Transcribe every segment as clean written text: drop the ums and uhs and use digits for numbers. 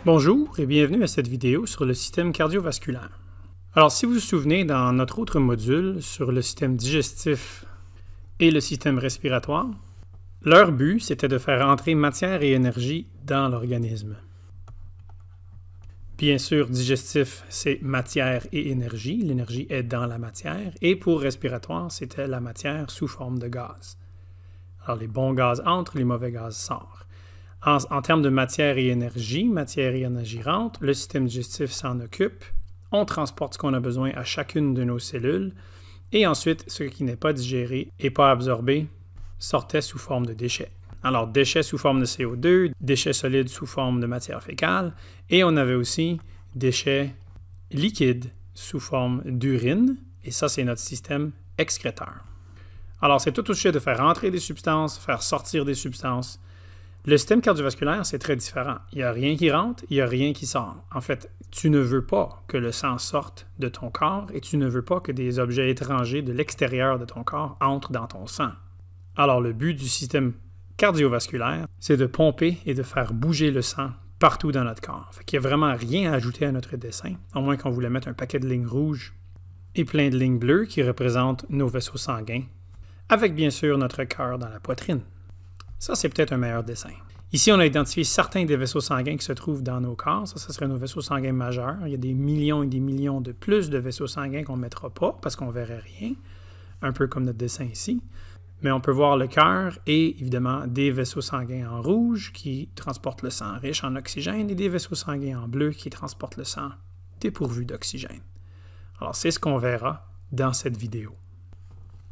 Bonjour et bienvenue à cette vidéo sur le système cardiovasculaire. Alors, si vous vous souvenez, dans notre autre module sur le système digestif et le système respiratoire, leur but, c'était de faire entrer matière et énergie dans l'organisme. Bien sûr, digestif, c'est matière et énergie. L'énergie est dans la matière. Et pour respiratoire, c'était la matière sous forme de gaz. Alors, les bons gaz entrent, les mauvais gaz sortent. En termes de matière et énergie rentre, le système digestif s'en occupe, on transporte ce qu'on a besoin à chacune de nos cellules, et ensuite, ce qui n'est pas digéré et pas absorbé sortait sous forme de déchets. Alors, déchets sous forme de CO2, déchets solides sous forme de matière fécale, et on avait aussi déchets liquides sous forme d'urine, et ça, c'est notre système excréteur. Alors, c'est tout au sujet de faire entrer des substances, faire sortir des substances. Le système cardiovasculaire, c'est très différent. Il n'y a rien qui rentre, il n'y a rien qui sort. En fait, tu ne veux pas que le sang sorte de ton corps et tu ne veux pas que des objets étrangers de l'extérieur de ton corps entrent dans ton sang. Alors, le but du système cardiovasculaire, c'est de pomper et de faire bouger le sang partout dans notre corps. Fait qu'il n'y a vraiment rien à ajouter à notre dessin, à moins qu'on voulait mettre un paquet de lignes rouges et plein de lignes bleues qui représentent nos vaisseaux sanguins, avec bien sûr notre cœur dans la poitrine. Ça, c'est peut-être un meilleur dessin. Ici, on a identifié certains des vaisseaux sanguins qui se trouvent dans nos corps. Ça serait nos vaisseaux sanguins majeurs. Il y a des millions et des millions de plus de vaisseaux sanguins qu'on ne mettra pas parce qu'on ne verrait rien, un peu comme notre dessin ici. Mais on peut voir le cœur et évidemment des vaisseaux sanguins en rouge qui transportent le sang riche en oxygène et des vaisseaux sanguins en bleu qui transportent le sang dépourvu d'oxygène. Alors, c'est ce qu'on verra dans cette vidéo.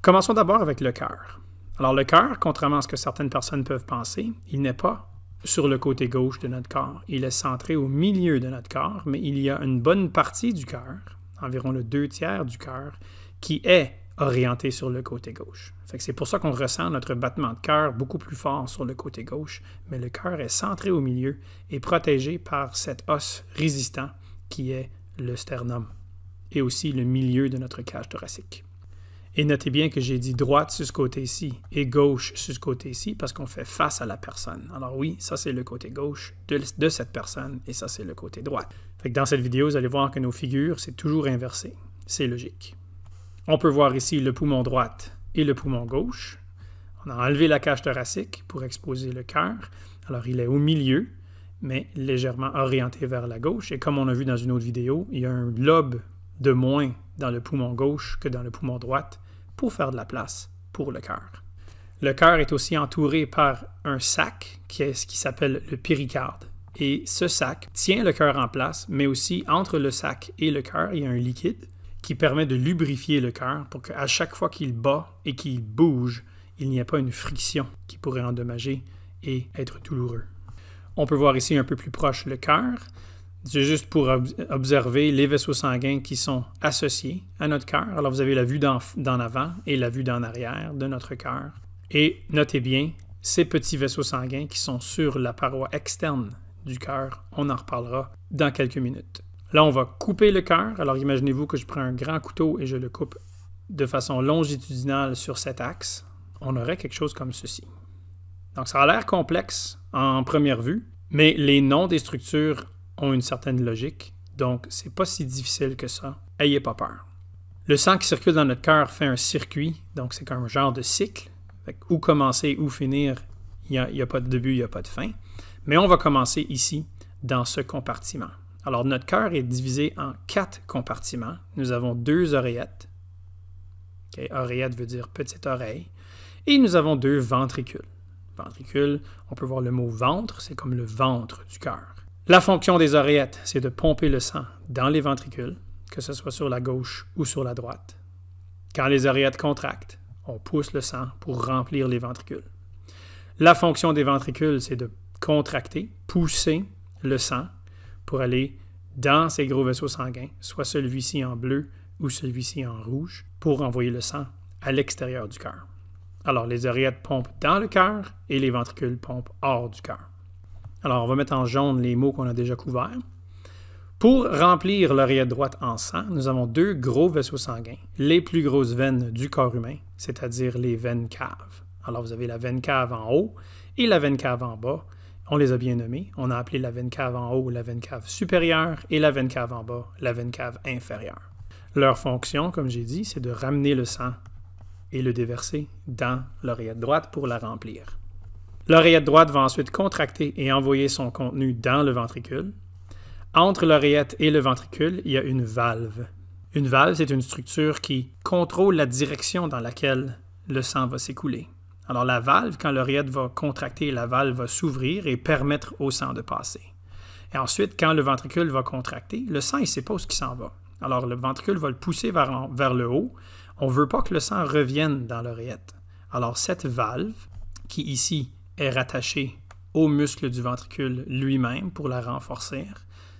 Commençons d'abord avec le cœur. Alors, le cœur, contrairement à ce que certaines personnes peuvent penser, il n'est pas sur le côté gauche de notre corps. Il est centré au milieu de notre corps, mais il y a une bonne partie du cœur, environ le 2/3 du cœur, qui est orienté sur le côté gauche. Fait que c'est pour ça qu'on ressent notre battement de cœur beaucoup plus fort sur le côté gauche, mais le cœur est centré au milieu et protégé par cet os résistant qui est le sternum et aussi le milieu de notre cage thoracique. Et notez bien que j'ai dit droite sur ce côté-ci et gauche sur ce côté-ci parce qu'on fait face à la personne. Alors oui, ça c'est le côté gauche de cette personne et ça c'est le côté droit. Fait que dans cette vidéo, vous allez voir que nos figures, c'est toujours inversé. C'est logique. On peut voir ici le poumon droit et le poumon gauche. On a enlevé la cage thoracique pour exposer le cœur. Alors il est au milieu, mais légèrement orienté vers la gauche. Et comme on a vu dans une autre vidéo, il y a un lobe de moins dans le poumon gauche que dans le poumon droit pour faire de la place pour le cœur. Le cœur est aussi entouré par un sac qui est ce qui s'appelle le péricarde. Et ce sac tient le cœur en place, mais aussi entre le sac et le cœur, il y a un liquide qui permet de lubrifier le cœur pour qu'à chaque fois qu'il bat et qu'il bouge, il n'y ait pas une friction qui pourrait endommager et être douloureux. On peut voir ici un peu plus proche le cœur. C'est juste pour observer les vaisseaux sanguins qui sont associés à notre cœur. Alors, vous avez la vue d'en avant et la vue d'en arrière de notre cœur. Et notez bien, ces petits vaisseaux sanguins qui sont sur la paroi externe du cœur, on en reparlera dans quelques minutes. Là, on va couper le cœur. Alors, imaginez-vous que je prends un grand couteau et je le coupe de façon longitudinale sur cet axe. On aurait quelque chose comme ceci. Donc, ça a l'air complexe en première vue, mais les noms des structures ont une certaine logique, donc c'est pas si difficile que ça. Ayez pas peur. Le sang qui circule dans notre cœur fait un circuit, donc c'est comme un genre de cycle. Fait où commencer, où finir, il n'y a pas de début, il n'y a pas de fin. Mais on va commencer ici, dans ce compartiment. Alors, notre cœur est divisé en 4 compartiments. Nous avons 2 oreillettes. Okay, oreillette veut dire petite oreille. Et nous avons 2 ventricules. Ventricule, on peut voir le mot ventre, c'est comme le ventre du cœur. La fonction des oreillettes, c'est de pomper le sang dans les ventricules, que ce soit sur la gauche ou sur la droite. Quand les oreillettes contractent, on pousse le sang pour remplir les ventricules. La fonction des ventricules, c'est de contracter, pousser le sang pour aller dans ces gros vaisseaux sanguins, soit celui-ci en bleu ou celui-ci en rouge, pour envoyer le sang à l'extérieur du cœur. Alors, les oreillettes pompent dans le cœur et les ventricules pompent hors du cœur. Alors, on va mettre en jaune les mots qu'on a déjà couverts. Pour remplir l'oreillette droite en sang, nous avons 2 gros vaisseaux sanguins, les plus grosses veines du corps humain, c'est-à-dire les veines caves. Alors, vous avez la veine cave en haut et la veine cave en bas. On les a bien nommés. On a appelé la veine cave en haut la veine cave supérieure et la veine cave en bas la veine cave inférieure. Leur fonction, comme j'ai dit, c'est de ramener le sang et le déverser dans l'oreillette droite pour la remplir. L'oreillette droite va ensuite contracter et envoyer son contenu dans le ventricule. Entre l'oreillette et le ventricule, il y a une valve. Une valve, c'est une structure qui contrôle la direction dans laquelle le sang va s'écouler. Alors la valve, quand l'oreillette va contracter, la valve va s'ouvrir et permettre au sang de passer. Et ensuite, quand le ventricule va contracter, le sang, il ne sait pas où il s'en va. Alors le ventricule va le pousser vers le haut. On ne veut pas que le sang revienne dans l'oreillette. Alors cette valve, qui ici est rattachée au muscle du ventricule lui-même pour la renforcer,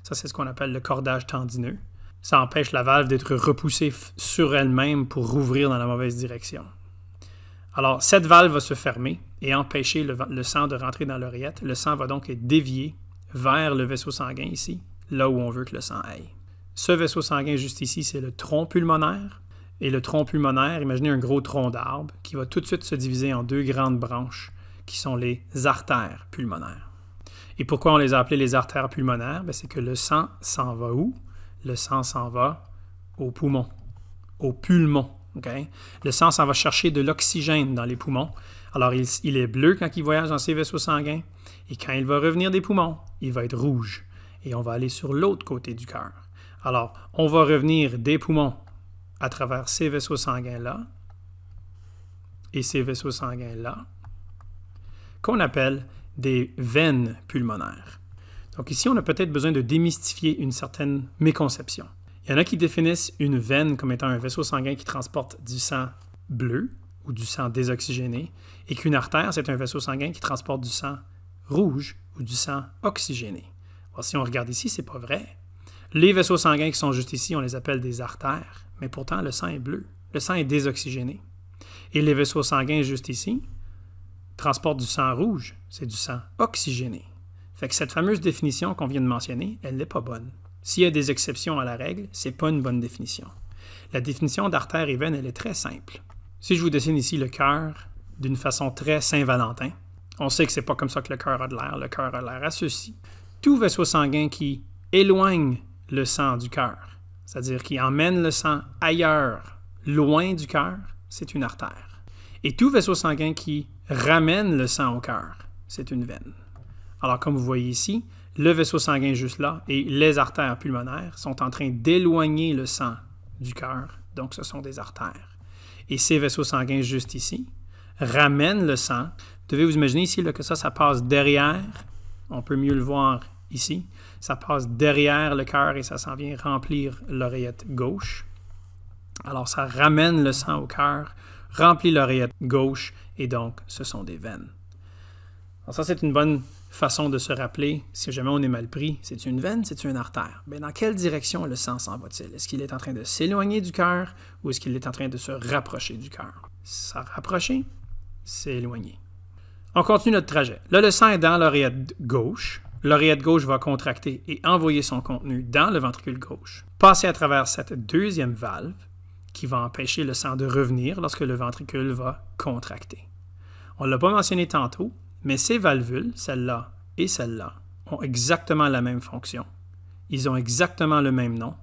ça c'est ce qu'on appelle le cordage tendineux, ça empêche la valve d'être repoussée sur elle-même pour rouvrir dans la mauvaise direction. Alors, cette valve va se fermer et empêcher le sang de rentrer dans l'oreillette. Le sang va donc être dévié vers le vaisseau sanguin ici, là où on veut que le sang aille. Ce vaisseau sanguin juste ici, c'est le tronc pulmonaire. Et le tronc pulmonaire, imaginez un gros tronc d'arbre qui va tout de suite se diviser en deux grandes branches qui sont les artères pulmonaires. Et pourquoi on les a appelées les artères pulmonaires? C'est que le sang s'en va où? Le sang s'en va au poumon, au pulmon. Okay? Le sang s'en va chercher de l'oxygène dans les poumons. Alors, il est bleu quand il voyage dans ses vaisseaux sanguins. Et quand il va revenir des poumons, il va être rouge. Et on va aller sur l'autre côté du cœur. Alors, on va revenir des poumons à travers ces vaisseaux sanguins-là et ces vaisseaux sanguins-là, qu'on appelle des veines pulmonaires. Donc ici, on a peut-être besoin de démystifier une certaine méconception. Il y en a qui définissent une veine comme étant un vaisseau sanguin qui transporte du sang bleu ou du sang désoxygéné et qu'une artère, c'est un vaisseau sanguin qui transporte du sang rouge ou du sang oxygéné. Alors, si on regarde ici, c'est pas vrai. Les vaisseaux sanguins qui sont juste ici, on les appelle des artères, mais pourtant le sang est bleu. Le sang est désoxygéné. Et les vaisseaux sanguins juste ici transportent du sang rouge, c'est du sang oxygéné. Fait que cette fameuse définition qu'on vient de mentionner, elle n'est pas bonne. S'il y a des exceptions à la règle, ce n'est pas une bonne définition. La définition d'artère et veine, elle est très simple. Si je vous dessine ici le cœur d'une façon très Saint-Valentin, on sait que ce n'est pas comme ça que le cœur a de l'air. Le cœur a l'air à ceci. Tout vaisseau sanguin qui éloigne le sang du cœur, c'est-à-dire qui emmène le sang ailleurs, loin du cœur, c'est une artère. Et tout vaisseau sanguin qui ramène le sang au cœur, c'est une veine. Alors, comme vous voyez ici, le vaisseau sanguin juste là et les artères pulmonaires sont en train d'éloigner le sang du cœur, donc ce sont des artères. Et ces vaisseaux sanguins juste ici ramènent le sang. Vous devez vous imaginer ici là, que ça passe derrière, on peut mieux le voir ici, ça passe derrière le cœur et ça s'en vient remplir l'oreillette gauche. Alors ça ramène le sang au cœur, remplit l'oreillette gauche et donc ce sont des veines. Alors ça, c'est une bonne façon de se rappeler, si jamais on est mal pris, c'est une veine, c'est une artère. Mais dans quelle direction le sang s'en va-t-il? Est-ce qu'il est en train de s'éloigner du cœur ou est-ce qu'il est en train de se rapprocher du cœur? Ça rapprocher, c'est éloigner. On continue notre trajet. Là, le sang est dans l'oreillette gauche. L'oreillette gauche va contracter et envoyer son contenu dans le ventricule gauche, passer à travers cette deuxième valve qui va empêcher le sang de revenir lorsque le ventricule va contracter. On ne l'a pas mentionné tantôt, mais ces valvules, celle-là et celle-là, ont exactement la même fonction. Ils ont exactement le même nom,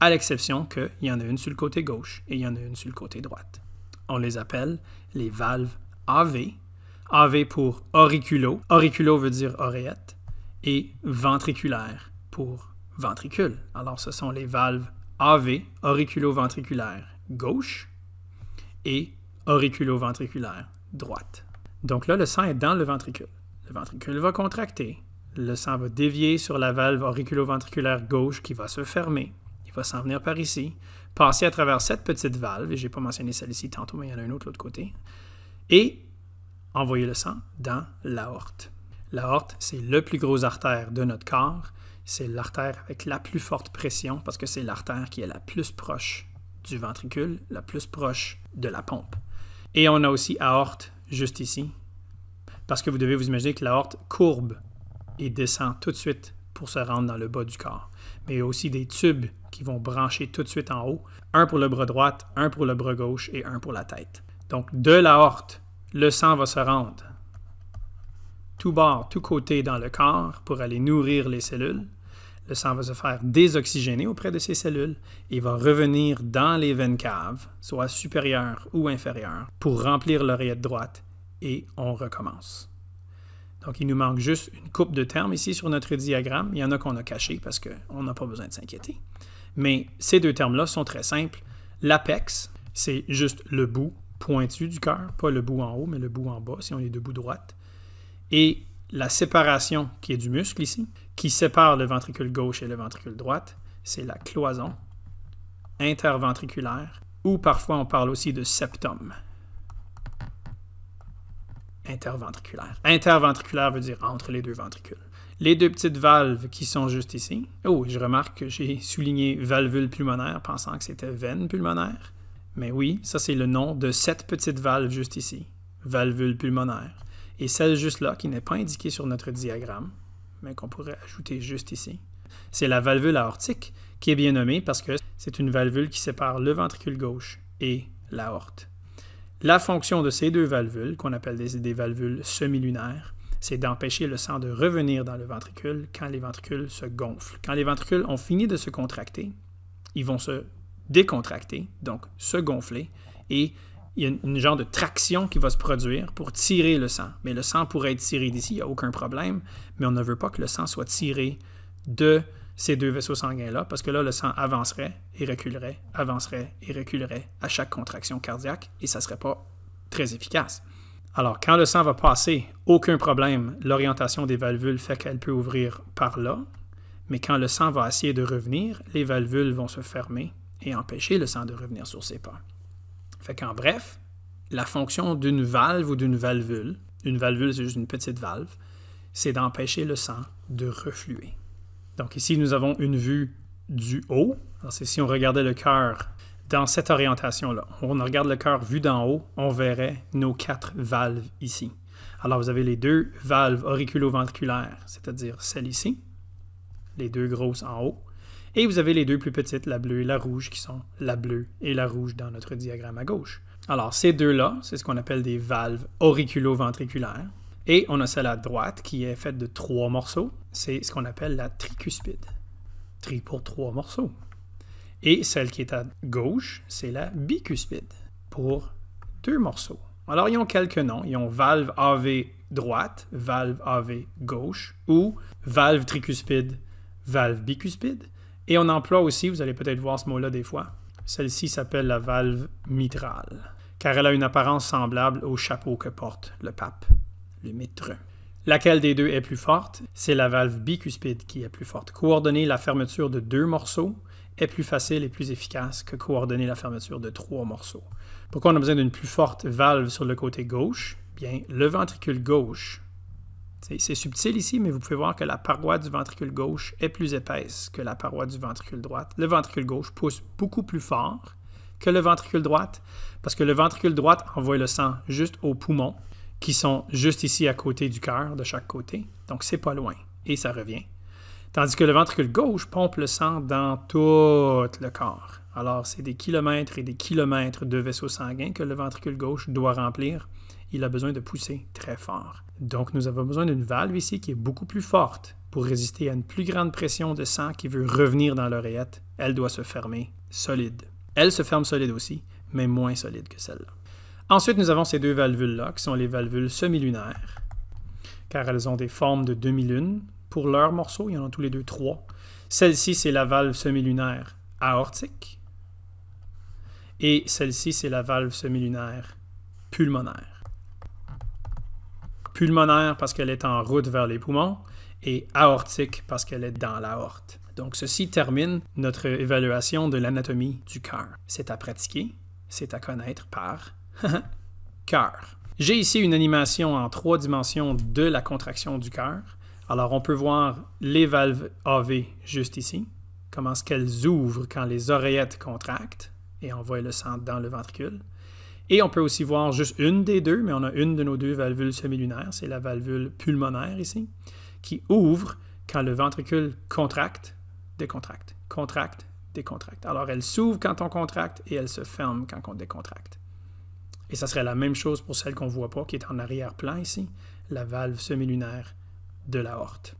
à l'exception qu'il y en a une sur le côté gauche et il y en a une sur le côté droite. On les appelle les valves AV. AV pour auriculo. Auriculo veut dire oreillette. Et ventriculaire pour ventricule. Alors, ce sont les valves AV, auriculo-ventriculaire gauche, et auriculo-ventriculaire droite. Donc là, le sang est dans le ventricule. Le ventricule va contracter. Le sang va dévier sur la valve auriculo-ventriculaire gauche qui va se fermer. Il va s'en venir par ici, passer à travers cette petite valve, et je n'ai pas mentionné celle-ci tantôt, mais il y en a une autre de l'autre côté, et envoyer le sang dans l'aorte. L'aorte, c'est le plus gros artère de notre corps. C'est l'artère avec la plus forte pression parce que c'est l'artère qui est la plus proche du ventricule, la plus proche de la pompe. Et on a aussi aorte juste ici parce que vous devez vous imaginer que l'aorte courbe et descend tout de suite pour se rendre dans le bas du corps. Mais il y a aussi des tubes qui vont brancher tout de suite en haut, un pour le bras droit, un pour le bras gauche et un pour la tête. Donc, de l'aorte, le sang va se rendre tout bord, tout côté dans le corps pour aller nourrir les cellules. Le sang va se faire désoxygéner auprès de ces cellules et va revenir dans les veines caves, soit supérieures ou inférieures, pour remplir l'oreillette droite et on recommence. Donc, il nous manque juste une coupe de termes ici sur notre diagramme. Il y en a qu'on a cachés parce qu'on n'a pas besoin de s'inquiéter. Mais ces deux termes-là sont très simples. L'apex, c'est juste le bout pointu du cœur, pas le bout en haut, mais le bout en bas, si on est debout droite. Et la séparation qui est du muscle ici, qui sépare le ventricule gauche et le ventricule droite, c'est la cloison interventriculaire, ou parfois on parle aussi de septum. Interventriculaire. Interventriculaire veut dire entre les deux ventricules. Les deux petites valves qui sont juste ici. Oh, je remarque que j'ai souligné valvule pulmonaire pensant que c'était veine pulmonaire. Mais oui, ça c'est le nom de cette petite valve juste ici. Valvule pulmonaire. Et celle juste là, qui n'est pas indiquée sur notre diagramme, mais qu'on pourrait ajouter juste ici, c'est la valvule aortique, qui est bien nommée parce que c'est une valvule qui sépare le ventricule gauche et l'aorte. La fonction de ces deux valvules, qu'on appelle des valvules semi-lunaires, c'est d'empêcher le sang de revenir dans le ventricule quand les ventricules se gonflent. Quand les ventricules ont fini de se contracter, ils vont se décontracter, donc se gonfler, et il y a une genre de traction qui va se produire pour tirer le sang. Mais le sang pourrait être tiré d'ici, il n'y a aucun problème, mais on ne veut pas que le sang soit tiré de ces deux vaisseaux sanguins-là, parce que là, le sang avancerait et reculerait à chaque contraction cardiaque, et ça ne serait pas très efficace. Alors, quand le sang va passer, aucun problème, l'orientation des valvules fait qu'elle peut ouvrir par là, mais quand le sang va essayer de revenir, les valvules vont se fermer et empêcher le sang de revenir sur ses pas. Fait qu'en bref, la fonction d'une valve ou d'une valvule, une valvule c'est juste une petite valve, c'est d'empêcher le sang de refluer. Donc ici, nous avons une vue du haut. Alors, c'est si on regardait le cœur dans cette orientation-là. On regarde le cœur vu d'en haut, on verrait nos 4 valves ici. Alors, vous avez les 2 valves auriculo-ventriculaires, c'est-à-dire celle ici, les 2 grosses en haut, et vous avez les 2 plus petites, la bleue et la rouge, qui sont la bleue et la rouge dans notre diagramme à gauche. Alors, ces 2-là, c'est ce qu'on appelle des valves auriculo-ventriculaires. Et on a celle à droite qui est faite de 3 morceaux. C'est ce qu'on appelle la tricuspide. Tri pour 3 morceaux. Et celle qui est à gauche, c'est la bicuspide pour 2 morceaux. Alors, ils ont quelques noms. Ils ont valve AV droite, valve AV gauche ou valve tricuspide, valve bicuspide. Et on emploie aussi, vous allez peut-être voir ce mot-là des fois, celle-ci s'appelle la valve mitrale, car elle a une apparence semblable au chapeau que porte le pape, le mitre. Laquelle des deux est plus forte? C'est la valve bicuspide qui est plus forte. Coordonner la fermeture de 2 morceaux est plus facile et plus efficace que coordonner la fermeture de 3 morceaux. Pourquoi on a besoin d'une plus forte valve sur le côté gauche? Bien, le ventricule gauche, c'est subtil ici, mais vous pouvez voir que la paroi du ventricule gauche est plus épaisse que la paroi du ventricule droite. Le ventricule gauche pousse beaucoup plus fort que le ventricule droite, parce que le ventricule droite envoie le sang juste aux poumons, qui sont juste ici à côté du cœur, de chaque côté. Donc, c'est pas loin, et ça revient. Tandis que le ventricule gauche pompe le sang dans tout le corps. Alors, c'est des kilomètres et des kilomètres de vaisseaux sanguins que le ventricule gauche doit remplir. Il a besoin de pousser très fort. Donc, nous avons besoin d'une valve ici qui est beaucoup plus forte pour résister à une plus grande pression de sang qui veut revenir dans l'oreillette. Elle doit se fermer solide. Elle se ferme solide aussi, mais moins solide que celle-là. Ensuite, nous avons ces 2 valvules-là, qui sont les valvules semi-lunaires, car elles ont des formes de demi-lune. Pour leurs morceaux, il y en a tous les 2 3. Celle-ci, c'est la valve semi-lunaire aortique. Et celle-ci, c'est la valve semi-lunaire pulmonaire. Pulmonaire parce qu'elle est en route vers les poumons et aortique parce qu'elle est dans l'aorte. Donc, ceci termine notre évaluation de l'anatomie du cœur. C'est à pratiquer, c'est à connaître par cœur. J'ai ici une animation en 3 dimensions de la contraction du cœur. Alors, on peut voir les valves AV juste ici, comment est-ce qu'elles ouvrent quand les oreillettes contractent et envoient le sang dans le ventricule. Et on peut aussi voir juste une des 2, mais on a une de nos 2 valvules semi-lunaires, c'est la valvule pulmonaire ici, qui ouvre quand le ventricule contracte, décontracte, contracte, décontracte. Alors, elle s'ouvre quand on contracte et elle se ferme quand on décontracte. Et ça serait la même chose pour celle qu'on ne voit pas, qui est en arrière-plan ici, la valve semi-lunaire de l'aorte.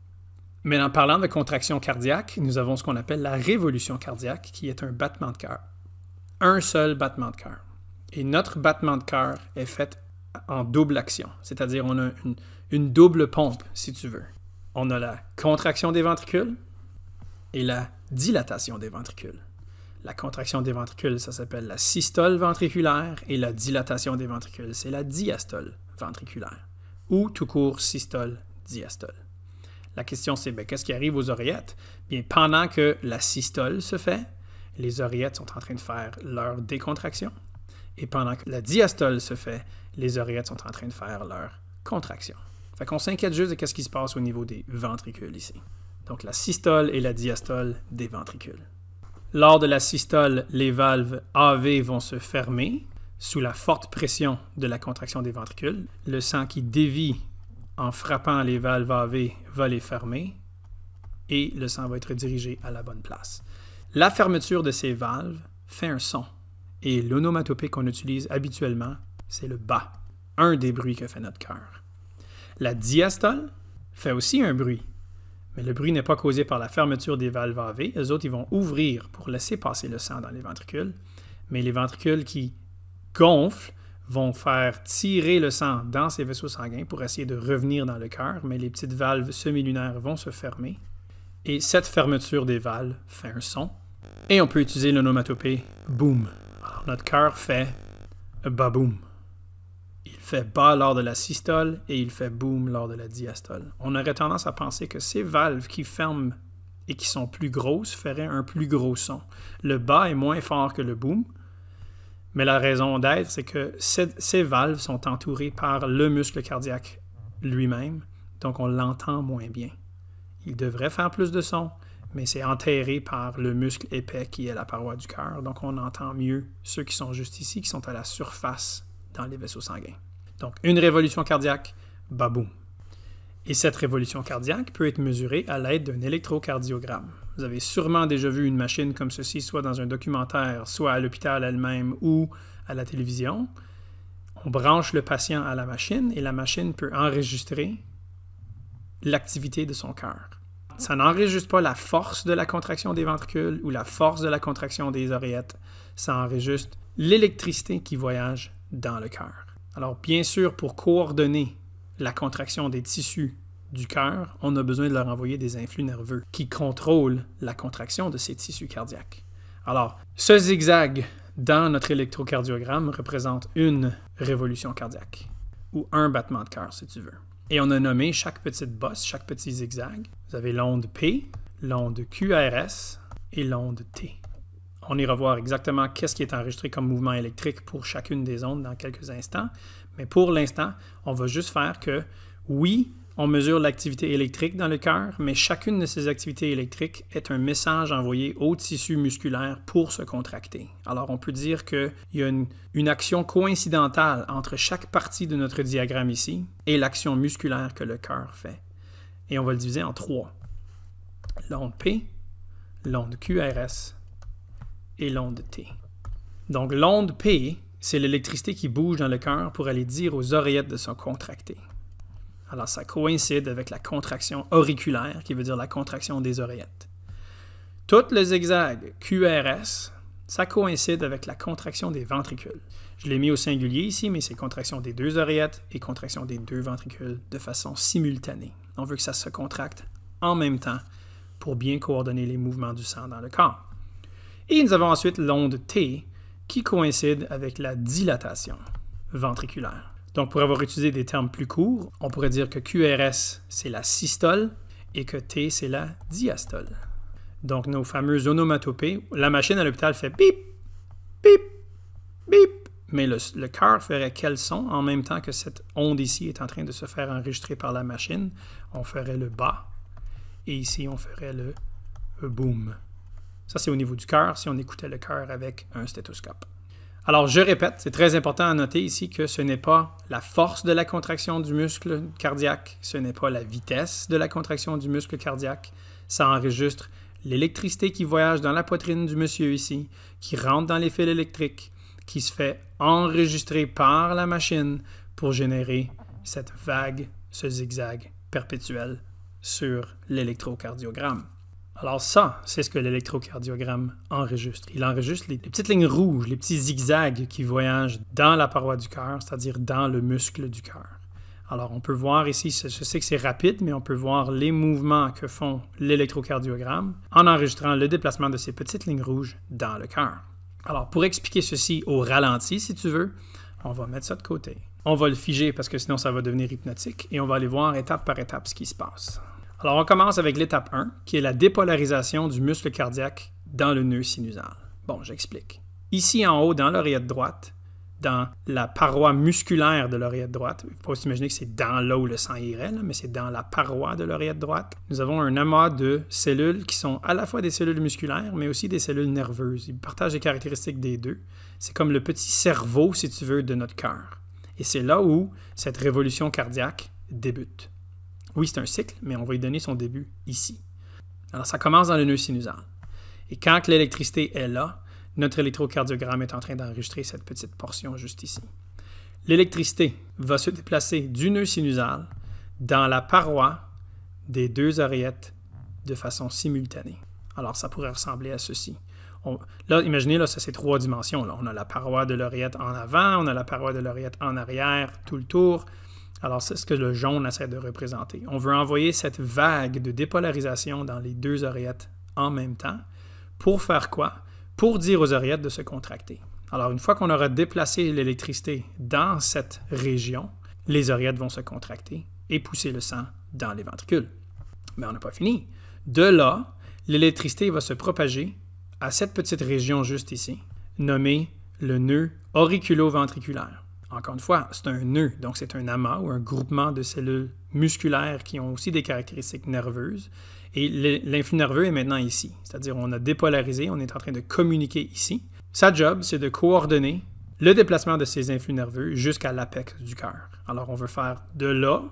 Mais en parlant de contraction cardiaque, nous avons ce qu'on appelle la révolution cardiaque, qui est un battement de cœur. Un seul battement de cœur. Et notre battement de cœur est fait en double action, c'est-à-dire on a une double pompe, si tu veux. On a la contraction des ventricules et la dilatation des ventricules. La contraction des ventricules, ça s'appelle la systole ventriculaire, et la dilatation des ventricules, c'est la diastole ventriculaire, ou tout court systole, diastole. La question c'est, qu'est-ce qui arrive aux oreillettes? Bien, pendant que la systole se fait, les oreillettes sont en train de faire leur décontraction, et pendant que la diastole se fait, les oreillettes sont en train de faire leur contraction. Fait qu'on s'inquiète juste de ce qui se passe au niveau des ventricules ici. Donc la systole et la diastole des ventricules. Lors de la systole, les valves AV vont se fermer sous la forte pression de la contraction des ventricules. Le sang qui dévie en frappant les valves AV va les fermer et le sang va être dirigé à la bonne place. La fermeture de ces valves fait un son et l'onomatopée qu'on utilise habituellement, c'est le bas, un des bruits que fait notre cœur. La diastole fait aussi un bruit, mais le bruit n'est pas causé par la fermeture des valves AV. Les autres, ils vont ouvrir pour laisser passer le sang dans les ventricules, mais les ventricules qui gonflent vont faire tirer le sang dans ces vaisseaux sanguins pour essayer de revenir dans le cœur, mais les petites valves semi-lunaires vont se fermer, et cette fermeture des valves fait un son, et on peut utiliser l'onomatopée « boom ». Alors, notre cœur fait « ba-boom ». Il fait bas lors de la systole et il fait boom lors de la diastole. On aurait tendance à penser que ces valves qui ferment et qui sont plus grosses feraient un plus gros son. Le bas est moins fort que le boom, mais la raison d'être, c'est que ces valves sont entourées par le muscle cardiaque lui-même, donc on l'entend moins bien. Il devrait faire plus de son, mais c'est enterré par le muscle épais qui est la paroi du cœur, donc on entend mieux ceux qui sont juste ici, qui sont à la surface dans les vaisseaux sanguins. Donc, une révolution cardiaque, baboum. Et cette révolution cardiaque peut être mesurée à l'aide d'un électrocardiogramme. Vous avez sûrement déjà vu une machine comme ceci, soit dans un documentaire, soit à l'hôpital elle-même ou à la télévision. On branche le patient à la machine et la machine peut enregistrer l'activité de son cœur. Ça n'enregistre pas la force de la contraction des ventricules ou la force de la contraction des oreillettes. Ça enregistre l'électricité qui voyage dans le cœur. Alors, bien sûr, pour coordonner la contraction des tissus du cœur, on a besoin de leur envoyer des influx nerveux qui contrôlent la contraction de ces tissus cardiaques. Alors, ce zigzag dans notre électrocardiogramme représente une révolution cardiaque, ou un battement de cœur, si tu veux. Et on a nommé chaque petite bosse, chaque petit zigzag. Vous avez l'onde P, l'onde QRS et l'onde T. On ira voir exactement qu'est-ce qui est enregistré comme mouvement électrique pour chacune des ondes dans quelques instants. Mais pour l'instant, on va juste faire que, oui, on mesure l'activité électrique dans le cœur, mais chacune de ces activités électriques est un message envoyé au tissu musculaire pour se contracter. Alors, on peut dire qu'il y a une action coïncidentale entre chaque partie de notre diagramme ici et l'action musculaire que le cœur fait. Et on va le diviser en trois. L'onde P, l'onde QRS et l'onde T. Donc, l'onde P, c'est l'électricité qui bouge dans le cœur pour aller dire aux oreillettes de se contracter. Alors, ça coïncide avec la contraction auriculaire, qui veut dire la contraction des oreillettes. Tout le zigzag QRS, ça coïncide avec la contraction des ventricules. Je l'ai mis au singulier ici, mais c'est contraction des deux oreillettes et contraction des deux ventricules de façon simultanée. On veut que ça se contracte en même temps pour bien coordonner les mouvements du sang dans le corps. Et nous avons ensuite l'onde T qui coïncide avec la dilatation ventriculaire. Donc, pour avoir utilisé des termes plus courts, on pourrait dire que QRS, c'est la systole et que T, c'est la diastole. Donc, nos fameuses onomatopées, la machine à l'hôpital fait bip, bip, bip, mais le cœur ferait quel son en même temps que cette onde ici est en train de se faire enregistrer par la machine? On ferait le bas et ici, on ferait le boom. Ça, c'est au niveau du cœur, si on écoutait le cœur avec un stéthoscope. Alors, je répète, c'est très important à noter ici que ce n'est pas la force de la contraction du muscle cardiaque, ce n'est pas la vitesse de la contraction du muscle cardiaque. Ça enregistre l'électricité qui voyage dans la poitrine du monsieur ici, qui rentre dans les fils électriques, qui se fait enregistrer par la machine pour générer cette vague, ce zigzag perpétuel sur l'électrocardiogramme. Alors ça, c'est ce que l'électrocardiogramme enregistre. Il enregistre les petites lignes rouges, les petits zigzags qui voyagent dans la paroi du cœur, c'est-à-dire dans le muscle du cœur. Alors on peut voir ici, je sais que c'est rapide, mais on peut voir les mouvements que font l'électrocardiogramme en enregistrant le déplacement de ces petites lignes rouges dans le cœur. Alors pour expliquer ceci au ralenti, si tu veux, on va mettre ça de côté. On va le figer parce que sinon ça va devenir hypnotique et on va aller voir étape par étape ce qui se passe. Alors, on commence avec l'étape 1, qui est la dépolarisation du muscle cardiaque dans le nœud sinusal. Bon, j'explique. Ici, en haut, dans l'oreillette droite, dans la paroi musculaire de l'oreillette droite, il ne faut pas s'imaginer que c'est dans là où le sang irait, mais c'est dans la paroi de l'oreillette droite, nous avons un amas de cellules qui sont à la fois des cellules musculaires, mais aussi des cellules nerveuses. Ils partagent les caractéristiques des deux. C'est comme le petit cerveau, si tu veux, de notre cœur. Et c'est là où cette révolution cardiaque débute. Oui, c'est un cycle, mais on va y donner son début ici. Alors, ça commence dans le nœud sinusal. Et quand l'électricité est là, notre électrocardiogramme est en train d'enregistrer cette petite portion juste ici. L'électricité va se déplacer du nœud sinusal dans la paroi des deux oreillettes de façon simultanée. Alors, ça pourrait ressembler à ceci. Là, imaginez, là, ça c'est 3 dimensions. Là. On a la paroi de l'oreillette en avant, on a la paroi de l'oreillette en arrière, tout le tour. Alors, c'est ce que le jaune essaie de représenter. On veut envoyer cette vague de dépolarisation dans les deux oreillettes en même temps. Pour faire quoi? Pour dire aux oreillettes de se contracter. Alors, une fois qu'on aura déplacé l'électricité dans cette région, les oreillettes vont se contracter et pousser le sang dans les ventricules. Mais on n'a pas fini. De là, l'électricité va se propager à cette petite région juste ici, nommée le nœud auriculo-ventriculaire. Encore une fois, c'est un nœud, donc c'est un amas ou un groupement de cellules musculaires qui ont aussi des caractéristiques nerveuses. Et l'influx nerveux est maintenant ici, c'est-à-dire on a dépolarisé, on est en train de communiquer ici. Sa job, c'est de coordonner le déplacement de ces influx nerveux jusqu'à l'apex du cœur. Alors on veut faire de là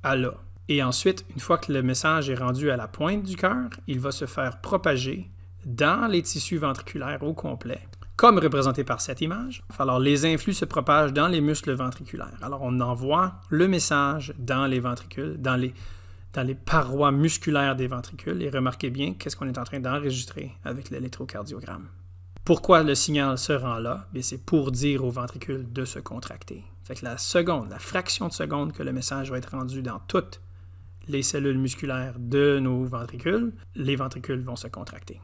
à là. Et ensuite, une fois que le message est rendu à la pointe du cœur, il va se faire propager dans les tissus ventriculaires au complet, comme représenté par cette image. Alors, les influx se propagent dans les muscles ventriculaires. Alors, on envoie le message dans les ventricules, dans les parois musculaires des ventricules. Et remarquez bien qu'est-ce qu'on est en train d'enregistrer avec l'électrocardiogramme. Pourquoi le signal se rend là? Bien, c'est pour dire aux ventricules de se contracter. Fait que la fraction de seconde que le message va être rendu dans toutes les cellules musculaires de nos ventricules, les ventricules vont se contracter.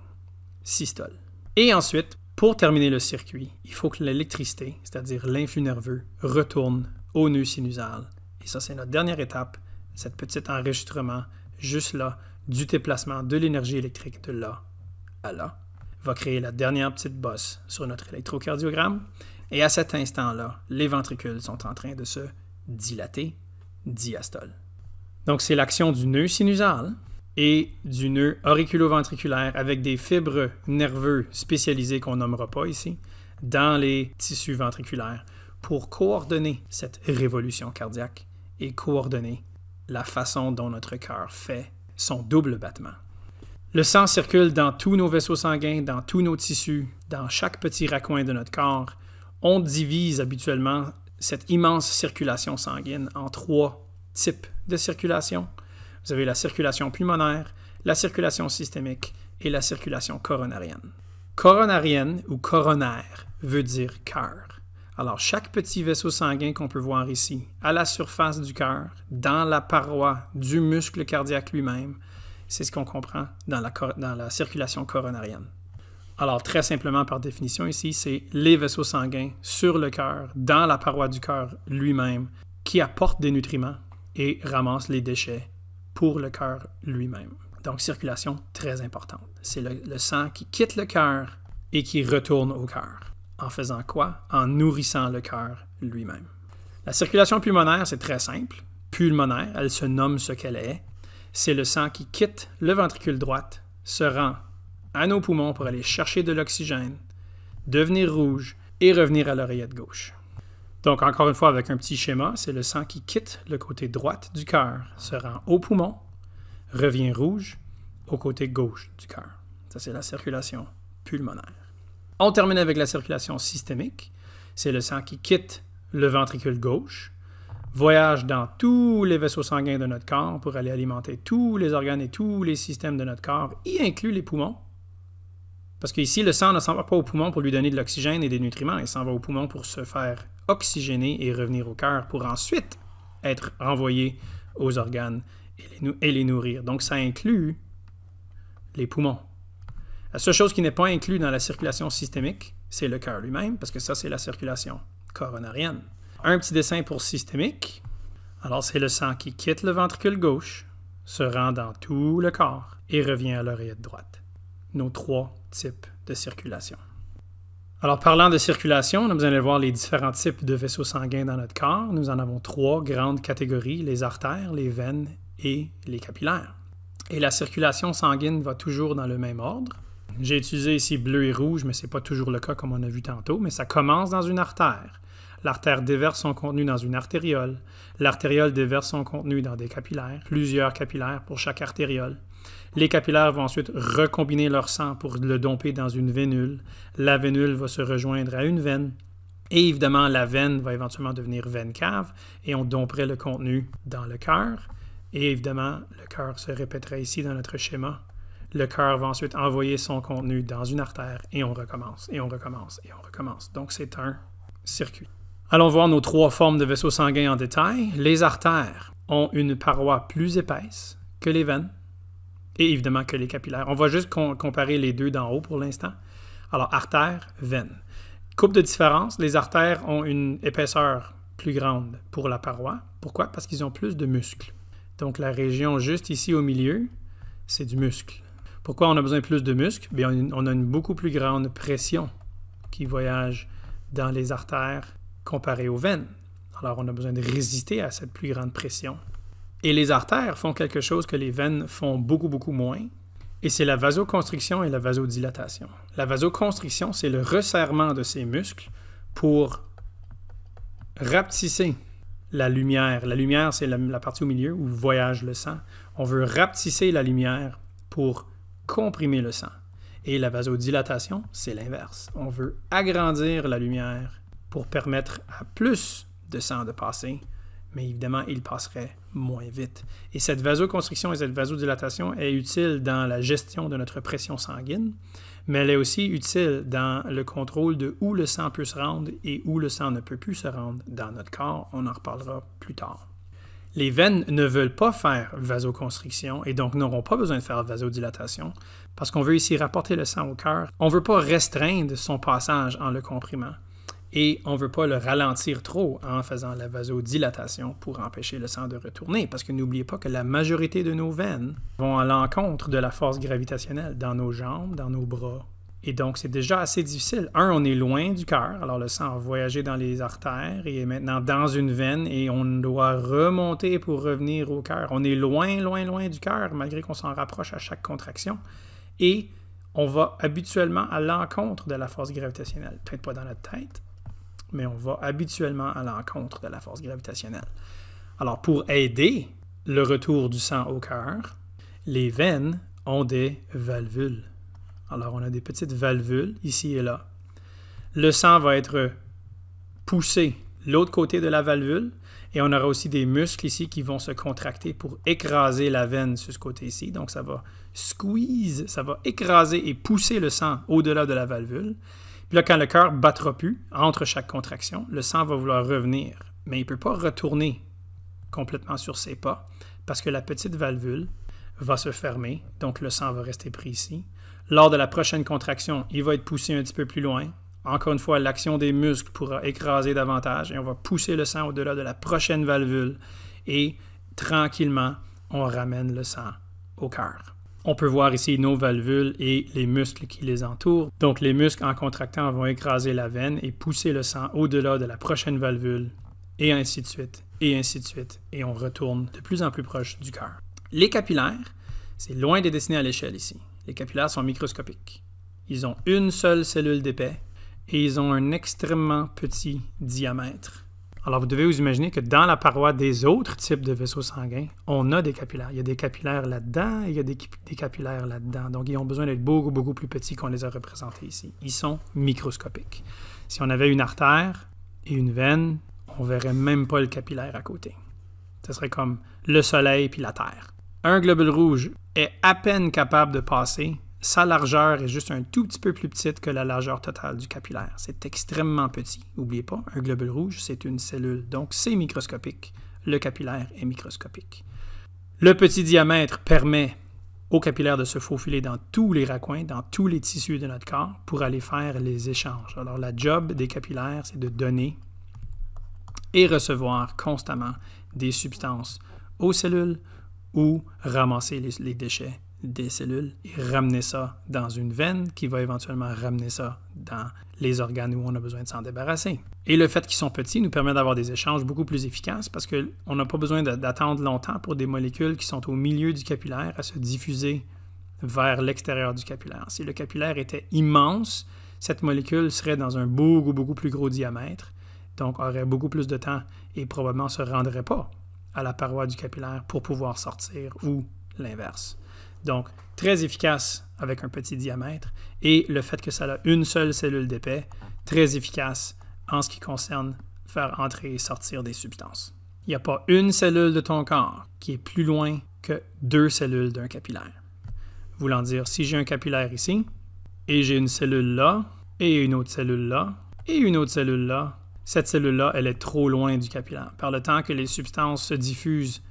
Systole. Et ensuite, pour terminer le circuit, il faut que l'électricité, c'est-à-dire l'influx nerveux, retourne au nœud sinusal. Et ça, c'est notre dernière étape, cet petit enregistrement juste là du déplacement de l'énergie électrique de là à là, va créer la dernière petite bosse sur notre électrocardiogramme. Et à cet instant-là, les ventricules sont en train de se dilater, diastole. Donc, c'est l'action du nœud sinusal et du nœud auriculo-ventriculaire avec des fibres nerveuses spécialisées qu'on nommera pas ici, dans les tissus ventriculaires pour coordonner cette révolution cardiaque et coordonner la façon dont notre cœur fait son double battement. Le sang circule dans tous nos vaisseaux sanguins, dans tous nos tissus, dans chaque petit raccoin de notre corps. On divise habituellement cette immense circulation sanguine en 3 types de circulation. Vous avez la circulation pulmonaire, la circulation systémique et la circulation coronarienne. Coronarienne ou coronaire veut dire cœur. Alors, chaque petit vaisseau sanguin qu'on peut voir ici, à la surface du cœur, dans la paroi du muscle cardiaque lui-même, c'est ce qu'on comprend dans la circulation coronarienne. Alors, très simplement, par définition ici, c'est les vaisseaux sanguins sur le cœur, dans la paroi du cœur lui-même, qui apportent des nutriments et ramassent les déchets pour le cœur lui-même. Donc, circulation très importante. C'est le sang qui quitte le cœur et qui retourne au cœur. En faisant quoi? En nourrissant le cœur lui-même. La circulation pulmonaire, c'est très simple. Pulmonaire, elle se nomme ce qu'elle est. C'est le sang qui quitte le ventricule droite, se rend à nos poumons pour aller chercher de l'oxygène, devenir rouge et revenir à l'oreillette gauche. Donc, encore une fois, avec un petit schéma, c'est le sang qui quitte le côté droite du cœur, se rend au poumon, revient rouge au côté gauche du cœur. Ça, c'est la circulation pulmonaire. On termine avec la circulation systémique. C'est le sang qui quitte le ventricule gauche, voyage dans tous les vaisseaux sanguins de notre corps pour aller alimenter tous les organes et tous les systèmes de notre corps, y inclut les poumons. Parce qu'ici, le sang ne s'en va pas aux poumons pour lui donner de l'oxygène et des nutriments, il s'en va aux poumons pour se faire oxygéner et revenir au cœur pour ensuite être renvoyé aux organes et les nourrir. Donc, ça inclut les poumons. La seule chose qui n'est pas inclue dans la circulation systémique, c'est le cœur lui-même, parce que ça, c'est la circulation coronarienne. Un petit dessin pour systémique. Alors, c'est le sang qui quitte le ventricule gauche, se rend dans tout le corps et revient à l'oreillette droite. Nos 3 types de circulation. Alors, parlant de circulation, nous allons voir les différents types de vaisseaux sanguins dans notre corps. Nous en avons 3 grandes catégories, les artères, les veines et les capillaires. Et la circulation sanguine va toujours dans le même ordre. J'ai utilisé ici bleu et rouge, mais ce n'est pas toujours le cas comme on a vu tantôt, mais ça commence dans une artère. L'artère déverse son contenu dans une artériole. L'artériole déverse son contenu dans des capillaires, plusieurs capillaires pour chaque artériole. Les capillaires vont ensuite recombiner leur sang pour le domper dans une vénule. La vénule va se rejoindre à une veine. Et évidemment, la veine va éventuellement devenir veine cave et on domperait le contenu dans le cœur. Et évidemment, le cœur se répéterait ici dans notre schéma. Le cœur va ensuite envoyer son contenu dans une artère et on recommence, et on recommence, et on recommence. Donc, c'est un circuit. Allons voir nos 3 formes de vaisseaux sanguins en détail. Les artères ont une paroi plus épaisse que les veines et évidemment que les capillaires. On va juste comparer les deux d'en haut pour l'instant. Alors, artère, veine. Coupe de différence, les artères ont une épaisseur plus grande pour la paroi. Pourquoi? Parce qu'ils ont plus de muscles. Donc, la région juste ici au milieu, c'est du muscle. Pourquoi on a besoin de plus de muscles? Bien, on a une beaucoup plus grande pression qui voyage dans les artères comparée aux veines. Alors, on a besoin de résister à cette plus grande pression. Et les artères font quelque chose que les veines font beaucoup, beaucoup moins, et c'est la vasoconstriction et la vasodilatation. La vasoconstriction, c'est le resserrement de ces muscles pour rapetisser la lumière. La lumière, c'est la partie au milieu où voyage le sang. On veut rapetisser la lumière pour comprimer le sang. Et la vasodilatation, c'est l'inverse. On veut agrandir la lumière pour permettre à plus de sang de passer, mais évidemment, il passerait moins vite. Et cette vasoconstriction et cette vasodilatation est utile dans la gestion de notre pression sanguine, mais elle est aussi utile dans le contrôle de où le sang peut se rendre et où le sang ne peut plus se rendre dans notre corps. On en reparlera plus tard. Les veines ne veulent pas faire vasoconstriction et donc n'auront pas besoin de faire vasodilatation parce qu'on veut ici rapporter le sang au cœur. On ne veut pas restreindre son passage en le comprimant. Et on ne veut pas le ralentir trop en faisant la vasodilatation pour empêcher le sang de retourner. Parce que n'oubliez pas que la majorité de nos veines vont à l'encontre de la force gravitationnelle dans nos jambes, dans nos bras. Et donc, c'est déjà assez difficile. On est loin du cœur. Alors, le sang a voyagé dans les artères et est maintenant dans une veine et on doit remonter pour revenir au cœur. On est loin, loin, loin du cœur, malgré qu'on s'en rapproche à chaque contraction. Et on va habituellement à l'encontre de la force gravitationnelle. Peut-être pas dans notre tête, mais on va habituellement à l'encontre de la force gravitationnelle. Alors, pour aider le retour du sang au cœur, les veines ont des valvules. Alors, on a des petites valvules ici et là. Le sang va être poussé de l'autre côté de la valvule et on aura aussi des muscles ici qui vont se contracter pour écraser la veine sur ce côté-ci. Donc, ça va squeeze, ça va écraser et pousser le sang au-delà de la valvule. Puis là, quand le cœur ne battra plus entre chaque contraction, le sang va vouloir revenir, mais il ne peut pas retourner complètement sur ses pas parce que la petite valvule va se fermer, donc le sang va rester pris ici. Lors de la prochaine contraction, il va être poussé un petit peu plus loin. Encore une fois, l'action des muscles pourra écraser davantage et on va pousser le sang au-delà de la prochaine valvule et tranquillement, on ramène le sang au cœur. On peut voir ici nos valvules et les muscles qui les entourent. Donc, les muscles, en contractant, vont écraser la veine et pousser le sang au-delà de la prochaine valvule, et ainsi de suite, et ainsi de suite. Et on retourne de plus en plus proche du cœur. Les capillaires, c'est loin d'être dessiné à l'échelle ici. Les capillaires sont microscopiques. Ils ont une seule cellule d'épais et ils ont un extrêmement petit diamètre. Alors, vous devez vous imaginer que dans la paroi des autres types de vaisseaux sanguins, on a des capillaires. Il y a des capillaires là-dedans et il y a des capillaires là-dedans. Donc, ils ont besoin d'être beaucoup, beaucoup plus petits qu'on les a représentés ici. Ils sont microscopiques. Si on avait une artère et une veine, on ne verrait même pas le capillaire à côté. Ce serait comme le Soleil puis la Terre. Un globule rouge est à peine capable de passer. Sa largeur est juste un tout petit peu plus petite que la largeur totale du capillaire. C'est extrêmement petit. N'oubliez pas, un globule rouge, c'est une cellule. Donc, c'est microscopique. Le capillaire est microscopique. Le petit diamètre permet au capillaire de se faufiler dans tous les raccoins, dans tous les tissus de notre corps pour aller faire les échanges. Alors, la job des capillaires, c'est de donner et recevoir constamment des substances aux cellules ou ramasser les déchets des cellules et ramener ça dans une veine qui va éventuellement ramener ça dans les organes où on a besoin de s'en débarrasser. Et le fait qu'ils sont petits nous permet d'avoir des échanges beaucoup plus efficaces parce qu'on n'a pas besoin d'attendre longtemps pour des molécules qui sont au milieu du capillaire à se diffuser vers l'extérieur du capillaire. Si le capillaire était immense, cette molécule serait dans un beaucoup plus gros diamètre, donc aurait beaucoup plus de temps et probablement ne se rendrait pas à la paroi du capillaire pour pouvoir sortir ou l'inverse. Donc, très efficace avec un petit diamètre et le fait que ça a une seule cellule d'épais, très efficace en ce qui concerne faire entrer et sortir des substances. Il n'y a pas une cellule de ton corps qui est plus loin que 2 cellules d'un capillaire. Voulant dire, si j'ai un capillaire ici, et j'ai une cellule là, et une autre cellule là, et une autre cellule là, cette cellule-là, elle est trop loin du capillaire. Par le temps que les substances se diffusent,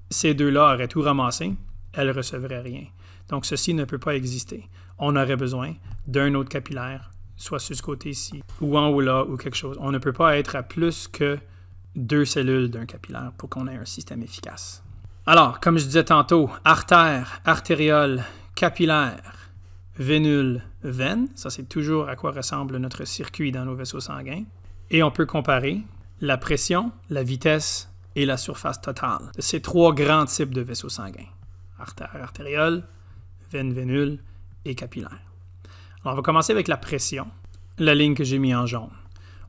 ces deux-là auraient tout ramassé, elles ne recevraient rien. Donc, ceci ne peut pas exister. On aurait besoin d'un autre capillaire, soit sur ce côté ici, ou en haut là, ou quelque chose. On ne peut pas être à plus que 2 cellules d'un capillaire pour qu'on ait un système efficace. Alors, comme je disais tantôt, artère, artériole, capillaire, vénule, veine, ça c'est toujours à quoi ressemble notre circuit dans nos vaisseaux sanguins. Et on peut comparer la pression, la vitesse et la surface totale de ces 3 grands types de vaisseaux sanguins. Artère, artériole, veine, vénule et capillaire. Alors, on va commencer avec la pression, la ligne que j'ai mis en jaune.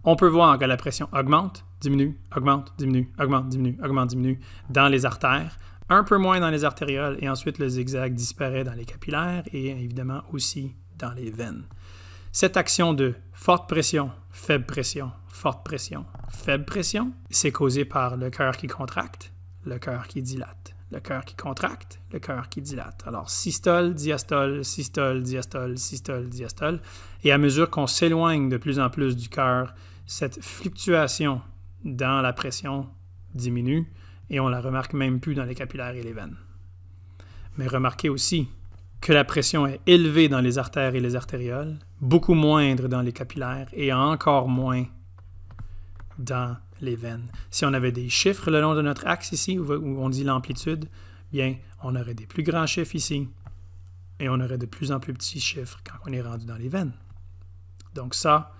On peut voir que la pression augmente, diminue, augmente, diminue, augmente, diminue, augmente, diminue dans les artères, un peu moins dans les artérioles et ensuite le zigzag disparaît dans les capillaires et évidemment aussi dans les veines. Cette action de forte pression, faible pression, forte pression, faible pression, c'est causé par le cœur qui contracte, le cœur qui dilate. Le cœur qui contracte, le cœur qui dilate. Alors, systole, diastole, systole, diastole, systole, diastole. Et à mesure qu'on s'éloigne de plus en plus du cœur, cette fluctuation dans la pression diminue et on la remarque même plus dans les capillaires et les veines. Mais remarquez aussi que la pression est élevée dans les artères et les artérioles, beaucoup moindre dans les capillaires et encore moins dans les veines. Si on avait des chiffres le long de notre axe ici, où on dit l'amplitude, bien, on aurait des plus grands chiffres ici et on aurait de plus en plus petits chiffres quand on est rendu dans les veines. Donc ça,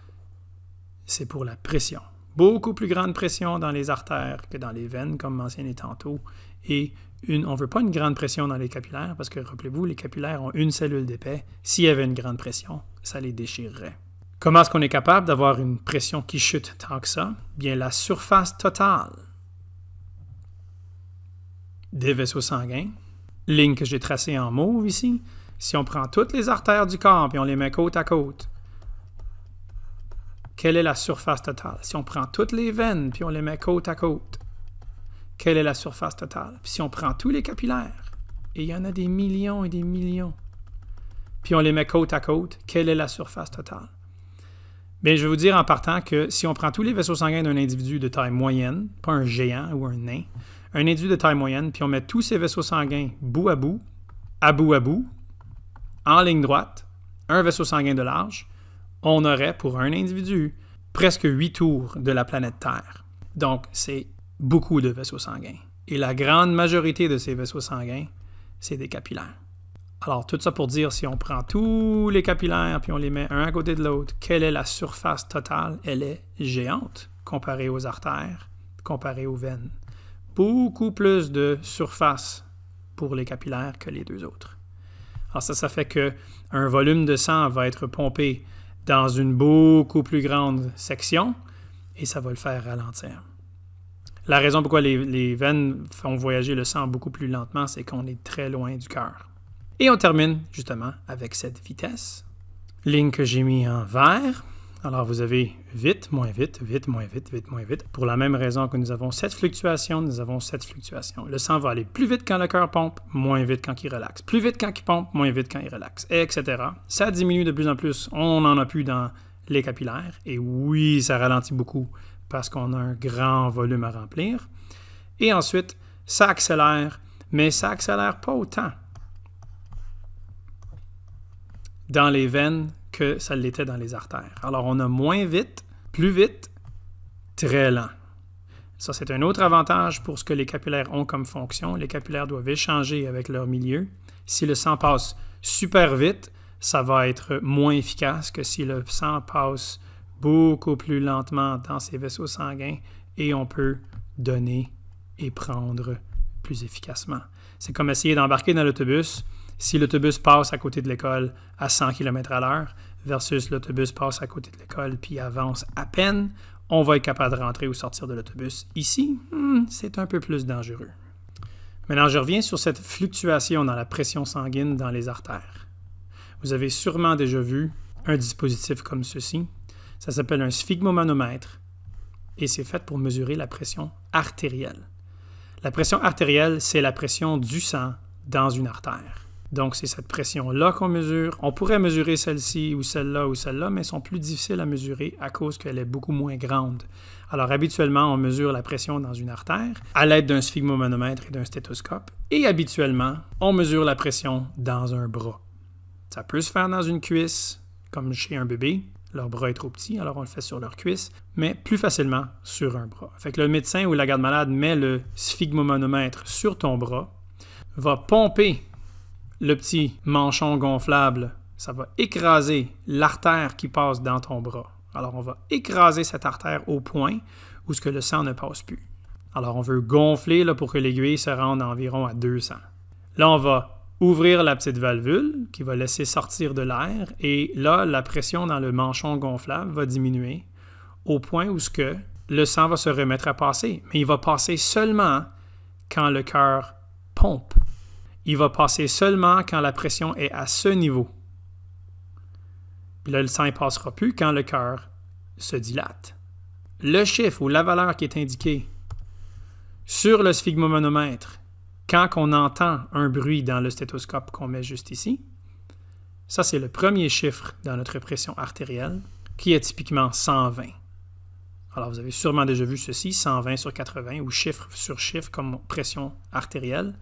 c'est pour la pression. Beaucoup plus grande pression dans les artères que dans les veines, comme mentionné tantôt. Et on ne veut pas une grande pression dans les capillaires parce que, rappelez-vous, les capillaires ont une cellule d'épais. S'il y avait une grande pression, ça les déchirerait. Comment est-ce qu'on est capable d'avoir une pression qui chute tant que ça? Bien, la surface totale des vaisseaux sanguins, ligne que j'ai tracée en mauve ici, si on prend toutes les artères du corps et on les met côte à côte, quelle est la surface totale? Si on prend toutes les veines puis on les met côte à côte, quelle est la surface totale? Puis si on prend tous les capillaires, et il y en a des millions et des millions, puis on les met côte à côte, quelle est la surface totale? Bien, je vais vous dire en partant que si on prend tous les vaisseaux sanguins d'un individu de taille moyenne, pas un géant ou un nain, un individu de taille moyenne, puis on met tous ces vaisseaux sanguins bout à bout, en ligne droite, un vaisseau sanguin de large, on aurait pour un individu presque 8 tours de la planète Terre. Donc, c'est beaucoup de vaisseaux sanguins. Et la grande majorité de ces vaisseaux sanguins, c'est des capillaires. Alors, tout ça pour dire, si on prend tous les capillaires puis on les met un à côté de l'autre, quelle est la surface totale? Elle est géante comparée aux artères, comparée aux veines. Beaucoup plus de surface pour les capillaires que les deux autres. Alors ça fait qu'un volume de sang va être pompé dans une beaucoup plus grande section et ça va le faire ralentir. La raison pourquoi les veines font voyager le sang beaucoup plus lentement, c'est qu'on est très loin du cœur. Et on termine justement avec cette vitesse. Ligne que j'ai mis en vert. Alors vous avez vite, moins vite, vite, moins vite, vite, moins vite. Pour la même raison que nous avons cette fluctuation, nous avons cette fluctuation. Le sang va aller plus vite quand le cœur pompe, moins vite quand il relaxe. Plus vite quand il pompe, moins vite quand il relaxe, etc. Ça diminue de plus en plus. On n'en a plus dans les capillaires. Et oui, ça ralentit beaucoup parce qu'on a un grand volume à remplir. Et ensuite, ça accélère, mais ça accélère pas autant dans les veines que ça l'était dans les artères. Alors, on a moins vite, plus vite, très lent. Ça, c'est un autre avantage pour ce que les capillaires ont comme fonction. Les capillaires doivent échanger avec leur milieu. Si le sang passe super vite, ça va être moins efficace que si le sang passe beaucoup plus lentement dans ces vaisseaux sanguins et on peut donner et prendre plus efficacement. C'est comme essayer d'embarquer dans l'autobus. Si l'autobus passe à côté de l'école à 100 km/h versus l'autobus passe à côté de l'école puis avance à peine, on va être capable de rentrer ou sortir de l'autobus. Ici, c'est un peu plus dangereux. Maintenant, je reviens sur cette fluctuation dans la pression sanguine dans les artères. Vous avez sûrement déjà vu un dispositif comme ceci. Ça s'appelle un sphygmomanomètre et c'est fait pour mesurer la pression artérielle. La pression artérielle, c'est la pression du sang dans une artère. Donc, c'est cette pression-là qu'on mesure. On pourrait mesurer celle-ci ou celle-là, mais elles sont plus difficiles à mesurer à cause qu'elle est beaucoup moins grande. Alors, habituellement, on mesure la pression dans une artère à l'aide d'un sphygmomanomètre et d'un stéthoscope. Et habituellement, on mesure la pression dans un bras. Ça peut se faire dans une cuisse, comme chez un bébé. Leur bras est trop petit, alors on le fait sur leur cuisse, mais plus facilement sur un bras. Fait que le médecin ou la garde-malade met le sphygmomanomètre sur ton bras, va pomper le petit manchon gonflable, ça va écraser l'artère qui passe dans ton bras. Alors, on va écraser cette artère au point où ce que le sang ne passe plus. Alors, on veut gonfler là, pour que l'aiguille se rende environ à 200. Là, on va ouvrir la petite valvule qui va laisser sortir de l'air et là, la pression dans le manchon gonflable va diminuer au point où ce que le sang va se remettre à passer. Mais il va passer seulement quand le cœur pompe. Il va passer seulement quand la pression est à ce niveau. Puis là, le sang ne passera plus quand le cœur se dilate. Le chiffre ou la valeur qui est indiquée sur le sphygmomanomètre, quand on entend un bruit dans le stéthoscope qu'on met juste ici, ça c'est le premier chiffre dans notre pression artérielle, qui est typiquement 120. Alors vous avez sûrement déjà vu ceci, 120 sur 80 ou chiffre sur chiffre comme pression artérielle.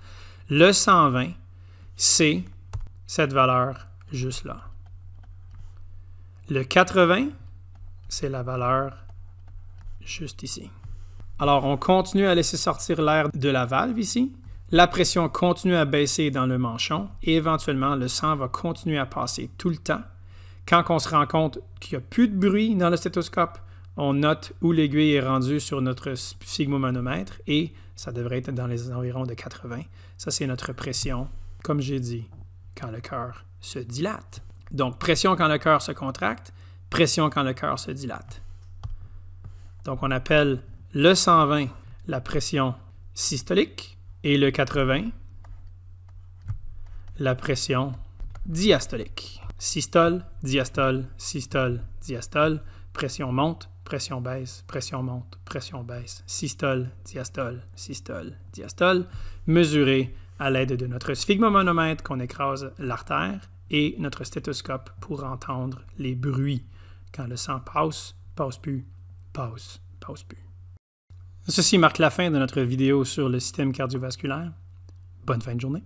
Le 120, c'est cette valeur juste là. Le 80, c'est la valeur juste ici. Alors, on continue à laisser sortir l'air de la valve ici. La pression continue à baisser dans le manchon et éventuellement, le sang va continuer à passer tout le temps. Quand on se rend compte qu'il n'y a plus de bruit dans le stéthoscope, on note où l'aiguille est rendue sur notre sphygmomanomètre et ça devrait être dans les environs de 80. Ça, c'est notre pression, comme j'ai dit, quand le cœur se dilate. Donc, pression quand le cœur se contracte, pression quand le cœur se dilate. Donc, on appelle le 120 la pression systolique et le 80 la pression diastolique. Systole, diastole, systole, diastole, pression monte, pression baisse, pression monte, pression baisse, systole, diastole, mesuré à l'aide de notre sphygmomanomètre qu'on écrase l'artère et notre stéthoscope pour entendre les bruits quand le sang passe, passe plus, passe, passe plus. Ceci marque la fin de notre vidéo sur le système cardiovasculaire. Bonne fin de journée.